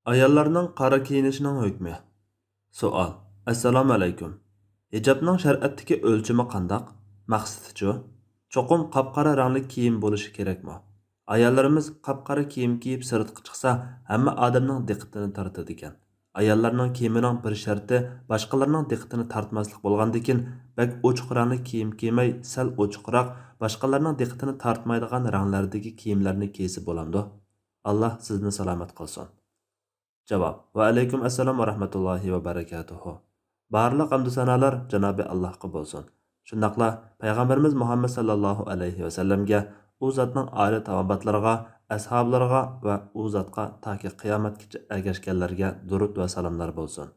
Ayollarning qora kiyinishining hukmi. Savol. Assalomu alaykum. Hijobning shar'atdagi o'lchami qandoq? Maqsadi-chu? Cho'qim qop-qora rangli kiyim bo'lishi kerakmi? Ayollarimiz qop-qora kiyim kiyib sirtqa chiqsa, hamma odamning diqqatini tortadi ekan. Ayollarning kiyimining bir sharti boshqalarning diqqatini tortmaslik bo'lgandikin, bak ochiq rangli kiyim kiymay, sal ochiqroq, boshqalarning diqqatini tortmaydigan ranglardagi kiyimlarni kiysa bo'lamdi. Alloh sizni salomat qilsin. Javob. Va alaykum assalom va rahmatullohi va barakatuhu. Barliq hamdu sanolar Janobi Allohga bo'lsin. Shundaqla payg'ambarimiz Muhammad sallallohu alayhi va sallamga, u zotning oila taobatlariga, ashablariga va u zotga toki qiyomatgacha ergashganlarga durud va salomlar bo'lsin.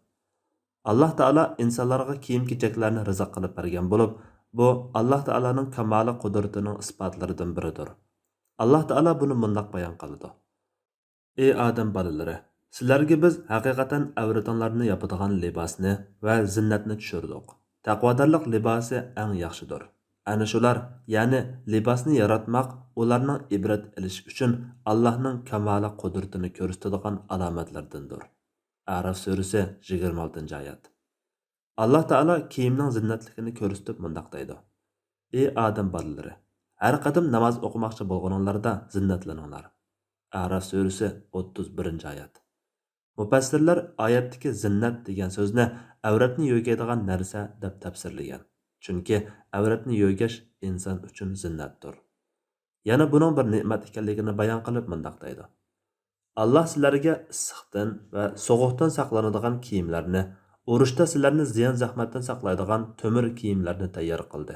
Alloh taolo insonlarga kiyim-kechaklarni rizq qilib bergan bo'lib, bu Alloh taolaning kamoli qudratining isbotlaridan biridir. Alloh taolo buni mundoq bayon qiladi. Ey odam bolalari, sizlarga biz haqiqatan avratinglarni yopadigan libosni va zinnatni tushirdik. Taqvodorlik libosi eng yaxshidir. Ana shular, ya'ni libosni yaratmoq ularning ibrat olish uchun Allohning kamoli qudratini ko'rsatadigan alomatlardandir. Araf surasi 26-oyat. Alloh taolo kiyimning zinnatligini ko'rsatib mundoq deydi. Ey odam bolalari, har qadim namoz o'qimoqchi bo'lganinglarda zinnatlaninglar. Araf surasi 31-oyat. Mufassirlar oyatdagi zinnat degan so'zni avratni yo'gaydigan narsa deb tafsirlagan. Chunki avratni yo'gash inson uchun zinnatdir. Yana buning bir ne'mat ekanligini bayon qilib mundoq deydi. Alloh sizlarga issiqdan va sovuqdan saqlanadigan kiyimlarni, urushda sizlarni ziyon zahmatdan saqlaydigan to'mir kiyimlarni tayyor qildi.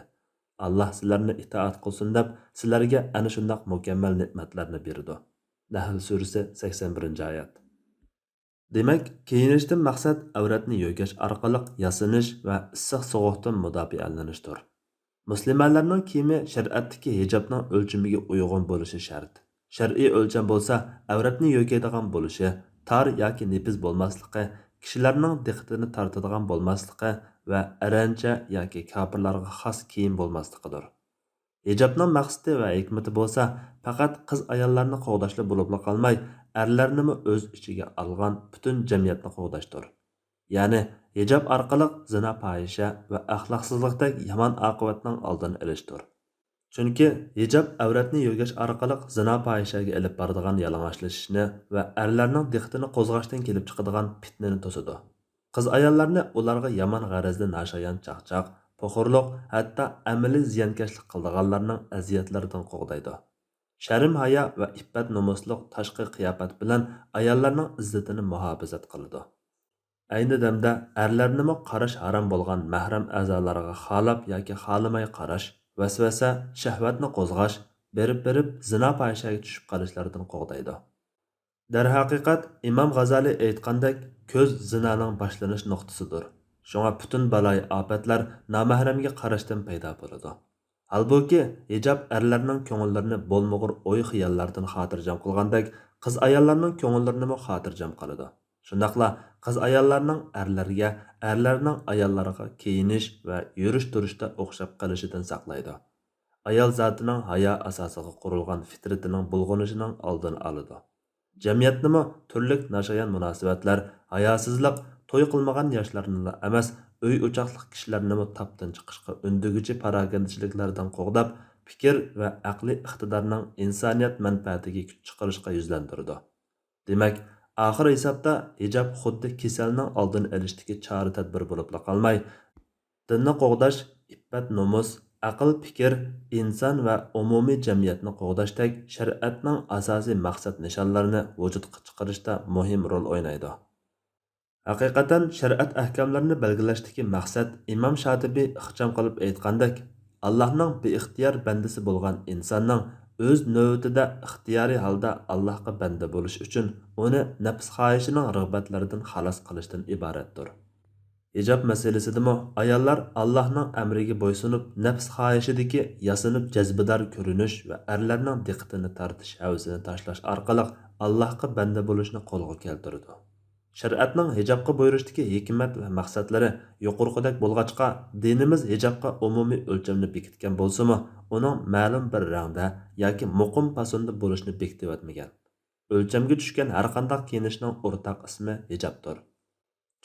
Alloh sizlarni itoat qilsin deb sizlarga ana shunday mukammal ne'matlarni berdi. Nahl surasi 81-oyat. Demak, kiyinishdan maqsad avratni yo'gash orqali yasinish va issiq sovuqdan mudofaalanishdir. Musulmonlarning kiyimi shariatdagi hijobning o'lchamiga uyg'un bo'lishi shart. Shar'iy o'lcham bo'lsa, avratni yo'gaydigan bo'lishi, tor yoki nepiz bo'lmasligi, kishilarning diqqatini tortadigan bo'lmasligi va arancha yoki kofirlarga xos kiyim bo'lmasligidir. Hijobning maqsadi va hikmati bo'lsa, faqat qiz ayollarni qo'g'dashli bo'lib qolmay, erlarni o'z ichiga olgan butun jamiyatni qo'g'dashdir. Ya'ni hijob orqali zina, fohisha va axloqsizlikdek yomon oqibatning oldini olishdir. Chunki hijob avratni yo'gash orqali zina, fohishaga olib boradigan yalang'ochlashishni va erlarning diqqatini qo'zg'ashdan kelib chiqadigan fitnani to'sadi. Qiz ayollarni ularga yomon g'arazli nashayon chaqchaq, po'xurliq, hatto amaliy ziyonkashlik qildiganlarning aziyatlaridan qo'g'daydi. Sharm hayo va iffat nomusliq tashqi qiyofat bilan ayollarning izzatini muhofazat qiladi. Ayni damda erlarni qarash harom bo'lgan mahram a'zolarga xolab yoki xolamay qarash, vasvasa, shahvatni qo'zg'ash, berib zina fohishaga tushib qolishlardan qo'g'daydi. Darhaqiqat Imom G'azali aytgandek, ko'z zinaning boshlanish nuqtasidir. Shunga butun baloy ofatlar nomahramga qarashdan paydo bo'ladi. Halbuki hijob erlarning ko'ngillarini bo'lmag'ur o'y-xiyollardan xotirjam qilgandek, qiz ayollarning ko'ngillarini xotirjam qiladi. Shundaqla qiz ayollarning erlarga, erlarning ayollariga kiyinish va yurish-turishda o'xshab qolishidan saqlaydi. Ayol zotining hayo asosiga qurilgan fitratining bulg'anishining oldini oladi. Jamiyatnimi turli nashayon munosabatlar, hayosizlik, to'y qilmagan yoshlarni emas, uy o'choqliq kishilarni topdan chiqishga undiguchi parogandachiliklardan qo'g'dab, fikr va aqliy iqtidorning insoniyat manfaatiga kuch chiqarishga yuzlantirdi. Demak, oxir hisobda hijob xuddi kasalning oldini olishdagi chora-tadbir bo'lib qolmay, dinni qo'g'dash, iffat nomus, aql fikr, inson va umumiy jamiyatni qo'g'dashdek shariatning asosiy maqsad nishonlarini vujudga chiqarishda muhim rol o'ynaydi. Haqiqatan shariat ahkomlarini belgilashdagi maqsad Imom Shotibiy ixcham qilib aytgandek, Allohning beixtiyor bandasi bo'lgan insonning o'z navbatida ixtiyoriy holda Allohga banda bo'lish uchun uni nafs xohishining rag'batlaridan xalos qilishdan iboratdir. Hijob masalasidami ayollar Allohning amriga bo'ysunib, nafs xohishidagi yasinib jazbidor ko'rinish va erlarning diqqatini tortish havasini tashlash orqali Allohga banda bo'lishni qo'lga keltirdi. Shariatning hijobga buyurishdagi hikmat va maqsadlari yuqorqidek bo'lg'achqa, dinimiz hijobga umumiy o'lchamni bekitgan bo'lsa-mu, uning ma'lum bir rangda yoki muqim fasonda bo'lishni bekitib o'tmagan. O'lchamga tushgan har qanday kiyinishning o'rtaq ismi hijobdir.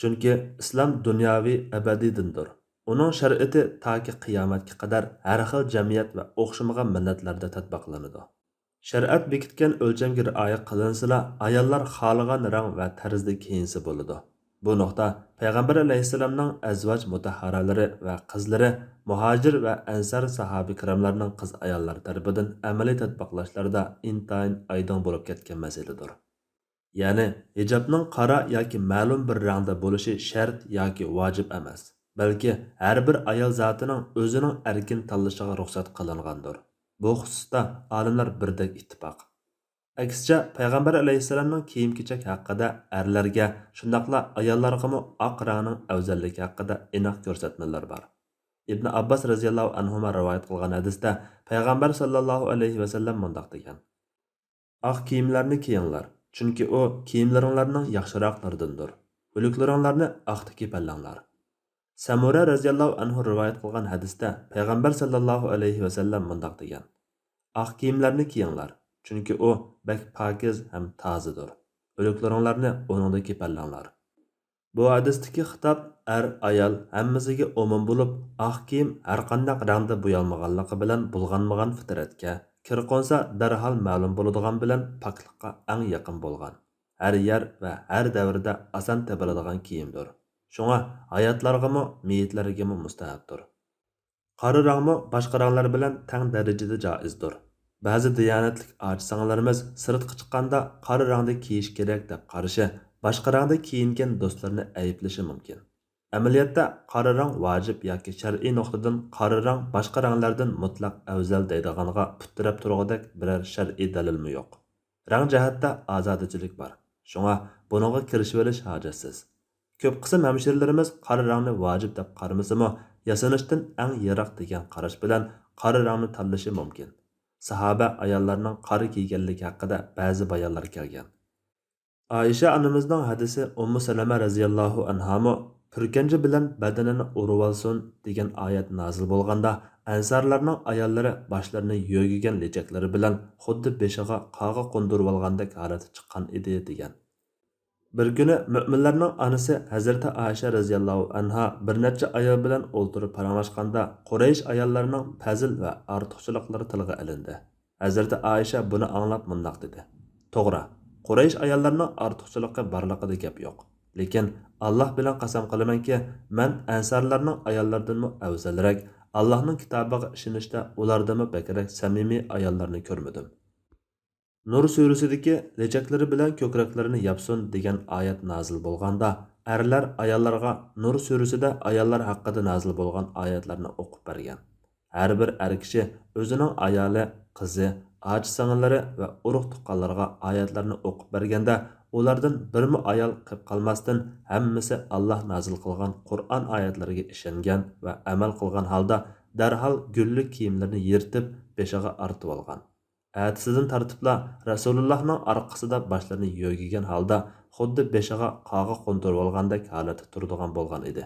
Chunki islom dunyoviy abadiy dindir. Uning shariati toki qiyomatga qadar har xil jamiyat va o'xshamagan millatlarda tatbiqlanadi. Shariat bekitgan o'lchamga rioya qilinsila, ayollar xohlagan rang va tarzda kiyinsa bo'ladi. Bu nuqta Payg'ambar alayhissalomning azvaj mutahharalari va qizlari, muhojir va ansar sahoba kiramlarning qiz ayollari tarafidan amaliy tatbiqlashlarda intayin oydin bo'lib ketgan masaladir. Ya'ni hijobning qora yoki ma'lum bir rangda bo'lishi shart yoki vojib emas, balki har bir ayol zotining o'zining erkin tanlashiga ruxsat qilingandir. Bu xususda olimlar birdek ittifoq. Aksicha Payg'ambar alayhissalomning kiyim-kechak haqida erlarga, shundaqla ayollarga oq rangning afzalligi haqida aniq ko'rsatmalar bor. Ibn Abbas radhiyallohu anhu rivoyat qilgan hadisda Payg'ambar sallallohu alayhi vasallam mundaq degan: "Oq kiyimlarni kiyinglar, chunki u kiyimlaringlarning yaxshiroqlaridandir. O'liklaringlarni oqda kiyinglar." Samura radhiyallohu anhu rivoyat qilgan hadisda Payg'ambar sallallohu alayhi vasallam mundaq degan: "Oq kiyimlarni kiyinglar, chunki u bak pokiz ham tozadir. O'liklaringlarni o'ningda kiyinglar." Bu hadisdagi xitob ayol hammasiga umum bo'lib, oq kiyim har qanday rangda bo'yalmaganligi bilan bulg'anmagan fitratga, kir qo'nsa darhol ma'lum bo'ladigan bilan poklikqa eng yaqin bo'lgan. Har yer va har davrda oson topiladigan kiyimdir. Shunga hayotlargami, meyitlargami mustahabdir. Qora rangmi boshqa ranglar bilan teng darajada joizdir. Ba'zi diyonatlik ojisanlarimiz sirtqa chiqqanda qora rangda kiyish kerak deb qarashi, boshqa rangda kiyingan do'stlarni ayblashi mumkin. Amaliyotda qora rang vojib yoki shar'iy nuqtadan qora rang boshqa ranglardan mutlaq afzal deydiganga puttirab turg'idek biror shar'iy dalilmi yo'q. Rang jihatda ozodachilik bor. Shunga buningga kirishib olish hojatsiz. Ko'p qism hamshirlarimiz qora rangni vojib deb qaramasimi, yasanishdan eng yiroq degan qarash bilan qora rangni tanlashi mumkin. Sahoba ayollarning qora kiyganligi haqida ba'zi bayonlar kelgan. Aisha onamizning hadisi Ummu Salama radhiyallohu anha purkanchi bilan badanini urib olsin degan oyat nozil bo'lganda, ansarlarning ayollari boshlarini yo'gigan lechaklari bilan xuddi beshiga qog'i qo'ndirib olgandek holati chiqqan edi degan. Bir kuni mo'minlarning onasi Hazrati Aisha radhiyallohu anha bir necha ayol bilan o'ltirib paranglashganda Quraysh ayollarining fazil va ortiqchiliklari tilga ilindi. Hazrati Aisha buni anglab mundoq dedi: "To'g'ri, Quraysh ayollarining ortiqchiligi borligida gap yo'q. Lekin Alloh bilan qasam qilamanki, men ansarlarning ayollaridan afzalroq, Allohning kitobiga ishonishda ulardan bakrak samimiy ayollarni ko'rmadim." Nur surasidagi lechaklari bilan ko'kraklarini yapsin degan oyat nozil bo'lganda, erlar ayollarga Nur surasida ayollar haqida nozil bo'lgan oyatlarni o'qib bergan. Har bir er kishi o'zining ayoli, qizi, och singillari va urug' tuqqanlarga oyatlarni o'qib berganda, ulardan birmi ayol qilib qolmasdan hammasi Alloh nozil qilgan Qur'on oyatlariga ishongan va amal qilgan holda darhol gullik kiyimlarini yirtib beshiga artib olgan. Әтісіден тартыпла Расулуллахның арқасында башларını yo'gigan holda xuddi beshiga qog'i qo'ndirib olgandek holati turadigan bo'lgan edi.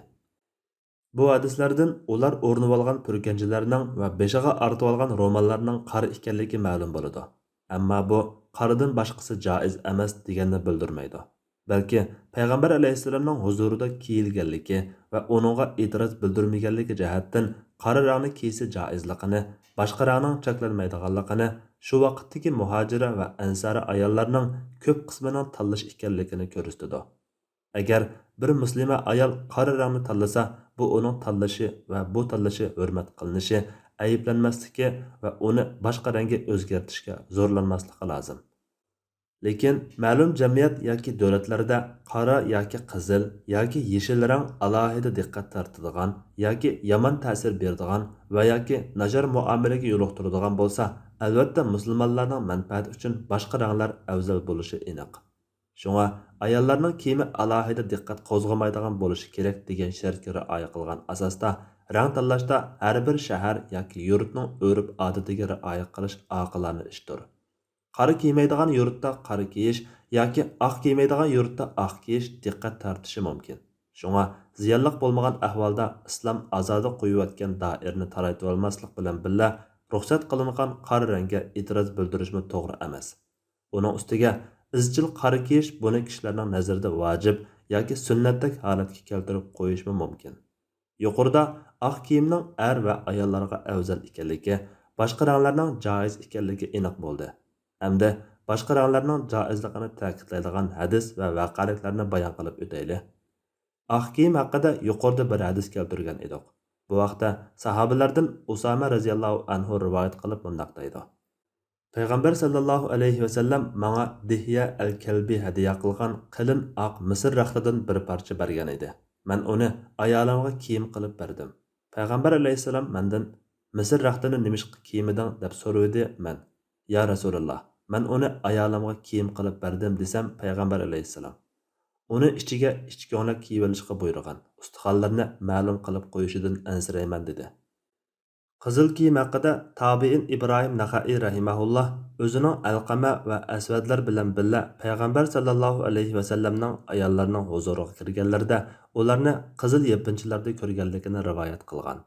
Bu hadislardan ular o'rnib olgan purkanchilarning va beshiga artib olgan romanlarning qari ekanligi ma'lum bo'ladi. Ammo bu qaridan boshqasi joiz emas deganni bildirmaydi. Balki Payg'ambar alayhissalomning huzurida kiyilganligi va uningga e'tiroz bildirmaganligi jihatdan qora rangni kiysa joizligini, boshqa rangning cheklanmaydiganligini, shu vaqtdagi muhojira va ansari ayollarning ko'p qismining tanlash ekanligini ko'rsatadi. Agar bir muslima ayol qora rangni tanlasa, bu uning tanlashi va bu tanlashi hurmat qilinishi, ayblanmasligi va uni boshqa rangga o'zgartirishga zo'rlanmasligi lozim. Lekin ma'lum jamiyat yoki davlatlarda qora yoki qizil yoki yeshil rang alohida diqqat tortadigan yoki yomon ta'sir beradigan va yoki najor muomalaga yo'liqtiradigan bo'lsa, albatta musulmonlarning manfaati uchun boshqa ranglar afzal bo'lishi aniq. Shunga ayollarning kiyimi alohida diqqat qo'zg'amaydigan bo'lishi kerak degan shartga rioya qilgan asosda rang tanlashda har bir shahar yoki yurtning urf-odatiga rioya qilish oqilona ishdir. Qora kiymaydigan yurtda qora kiyish yoki oq kiymaydigan yurtda oq kiyish diqqat tortishi mumkin. Shunga ziyonliq bo'lmagan ahvolda islom azoda qo'yayotgan doirani taraytib olmaslik bilan birga ruxsat qilingan qora rangga e'tiroz bildirishmi to'g'ri emas. Uning ustiga izchil qora kiyish buni kishilarning nazarida vojib yoki sunnatdek holatga keltirib qo'yishmi mumkin. Yuqorida oq kiyimning er va ayollarga afzal ekanligi, boshqa ranglarning joiz ekanligi aniq bo'ldi. Hamda boshqa ranglarning joizligini ta'kidlaydigan hadis va voqeliklarni bayon qilib o'taylik. Oq kiyim haqida yuqorida bir hadis keltirgan edik. Bu vaqtda sahobalardan Usama radhiyallohu anhu rivoyat qilib bundoq deydi. Payg'ambar sallallohu alayhi va sallam menga Dihya al-Kalbi hadiya qilgan qalin oq Misr raxtidan bir parcha bergan edi. Men uni ayolimga kiyim qilib berdim. Payg'ambar alayhisalom mendan Misr raxtini nimishqa kiyimiding deb so'radi. Men, "Ya Rasululloh, men uni ayolimga kiyim qilib berdim" desam, Payg'ambar alayhisalom uni ichiga ichko'nglab kiyib olishga buyurgan. Ustixonlarni ma'lum qilib qo'yishidan ansirayman dedi. Qizil kiyim haqida tabiin İbrahim Naxai rahimahulloh o'zining Alqama va Asvadlar bilan birga Payg'ambar sallallohu alayhi va sallamning ayollarining huzuriga kirganlarida ularni qizil yepinchilarda ko'rganligini rivoyat qilgan.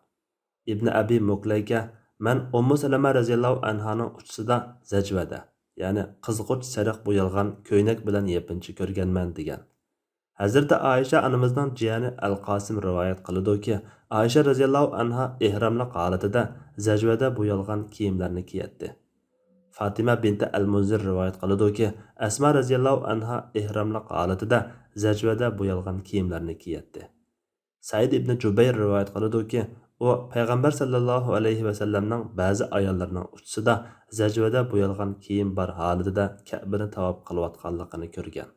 Ibn Abi Muklayga "Men Ummu Salama radhiyallohu anhaning uchisida zajvada, ya'ni qizg'uch sariq bo'yalgan ko'ynak bilan yepinchi ko'rganman" degan. Hazrati Aisha anamizning jiyani Al-Qasim rivoyat qiladi-ki, Aisha radhiyallohu anha ihramlik holatida zajvada bo'yalgan kiyimlarni kiyatdi. Fatima binti Al-Munzir rivoyat qiladi-ki, Asma radhiyallohu anha ihramlik holatida zajvada bo'yalgan kiyimlarni kiyatdi. Said ibn Jubayr rivoyat qiladi-ki, u payg'ambar sallallohu alayhi va sallamning ba'zi ayollarining uchisida zajvada bo'yalgan kiyim bor holatida Ka'bani tavob qilayotganligini ko'rgan.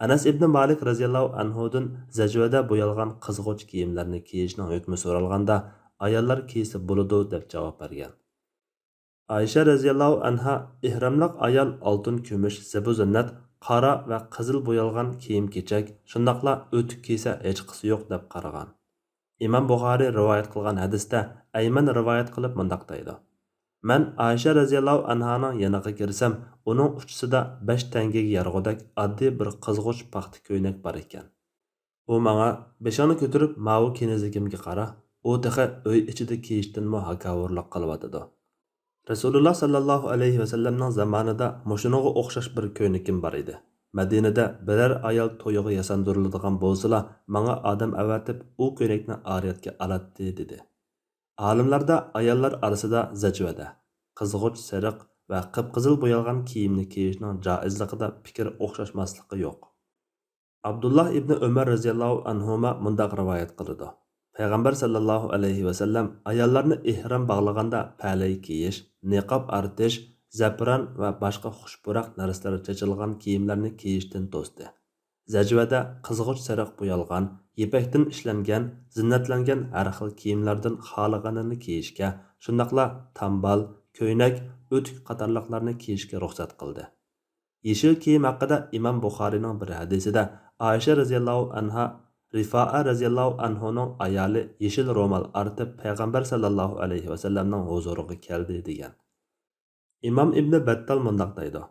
Anas ibn Malik radhiyallohu anhudan zajvada bo'yalgan qizg'uch kiyimlarni kiyishning hukmi so'ralganda, ayollar kiysa bo'ladi deb javob bergan. Aisha radhiyallohu anha ihramliq ayol oltin, kumush, zibu zinnat, qora va qizil bo'yalgan kiyim-kechak, shundaqla o'tik kiysa hech qisi yo'q deb qaragan. Imom Buxoriy rivoyat qilgan hadisda Ayman rivoyat qilib mundaq deydi. Men Aisha radhiyallohu anhaning yoniga kirsam, uning uchisida 5 tangaga yarg'odak oddiy bir qizg'uch paxta ko'ynak bor ekan. U menga beshani ko'tarib mavi kinizligimga qara, u taqa uy ichida kiyishdanmi hakavorlik qilyotdi. Rasululloh sallallohu alayhi va sallamning zamonida mushunoga o'xshash bir ko'ynakim bor edi. Madinada biror ayol to'yiga yasandiriladigan bo'lsa, menga odam avatib u ko'ynakni oriyatga olatdi dedi. Olimlarda ayollar orasida zajvada, qizg'uch sariq va qip-qizil bo'yalgan kiyimni kiyishning joizligida fikr o'xshashmasligi yo'q. Abdullah ibn Umar radhiyallohu anhuma mundaq rivoyat qiladi. Payg'ambar sallallohu alayhi va sallam ayollarni ihrom bog'laganda palay kiyish, niqob artish, zapran va boshqa xushpuroq narsalar chechilgan kiyimlarni kiyishdan to'sdi. Zajvada qizg'uch sariq bo'yalgan, yepakdan ishlangan, zinnatlangan har xil kiyimlardan xohlaganini kiyishga, shundaqla tambal, ko'ynak, o'tik qatorliqlarni kiyishga ruxsat qildi. Yeshil kiyim haqida Imom Buxoriyning bir hadisida Aisha radhiyallohu anha Rifa'a radhiyallohu anhuning ayoli yeshil ro'mol artib payg'ambar sallallohu alayhi va sallamning huzuriga keldi degan. Imom Ibn Battal mundaq deydi.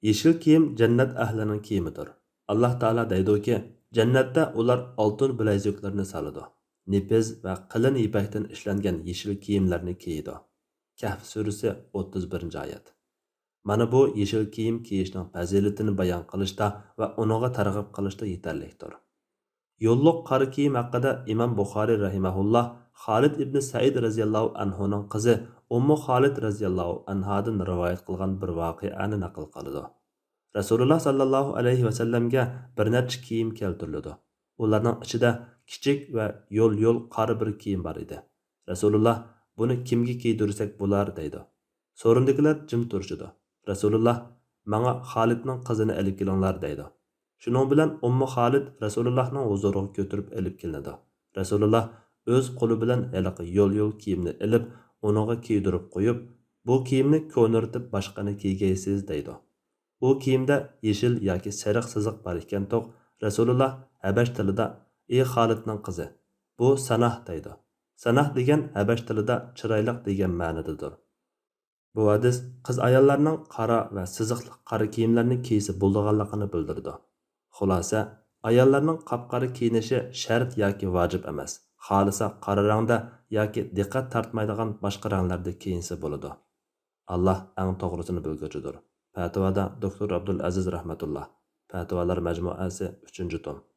Yeshil kiyim jannat ahlining kiyimidir. Allah Taala deydi-ki, jannatda ular oltin bilazuklarni soladi. Nepiz va qalin ipakdan ishlangan yeshil kiyimlarni kiyadi. Kahf surasi 31-oyat. Mana bu yeshil kiyim kiyishning fazilatini bayon qilishda va uniga targ'ib qilishda yetarlidir. Yo'lliq qora kiyim haqida Imom Buxoriy rahimahulloh Xolid ibn Said radhiyallohu anhuning qizi Ummu Xolid radhiyallohu anhadan rivoyat qilgan bir voqeani naql qiladi. Rasululloh sallallohu alayhi va sallamga bir nechta kiyim keltirildi. Ularning ichida kichik va yo'l qora bir kiyim bor edi. Rasululloh buni kimga kiydirsak bo'lar deydi. So'rindikilar jim turishdi. Rasululloh menga Xolidning qizini olib kelinglar deydi. Shuning bilan Ummu Xolid Rasulullohning huzuriga ko'tirib olib kelinadi. Rasululloh o'z qo'li bilan haliqi yo'l kiyimni olib, uniga kiydirib qo'yib, bu kiyimni ko'nirtib boshqani kiygaysiz deydi. U kiyimda yeshil yoki sariq siziq bor ekan to'q. Rasululloh Habash tilida "Ey Xolidning qizi, bu sanah" deydi. Sanah degan Habash tilida chiroyli degan ma'nodadir. Bu hadis qiz ayollarning qora va siziqli qora kiyimlarni kiysa bo'lganligini bildirdi. Xulosa, ayollarning qop-qora kiyinishi shart yoki vojib emas. Xolisa qora rangda yoki diqqat tortmaydigan boshqa ranglarda kiyinsa bo'ladi. Alloh eng to'g'risini bilguchidir. Fatvoda Doktor Abdulaziz Rahmatullah. Fatvolar majmuasi 3-tom.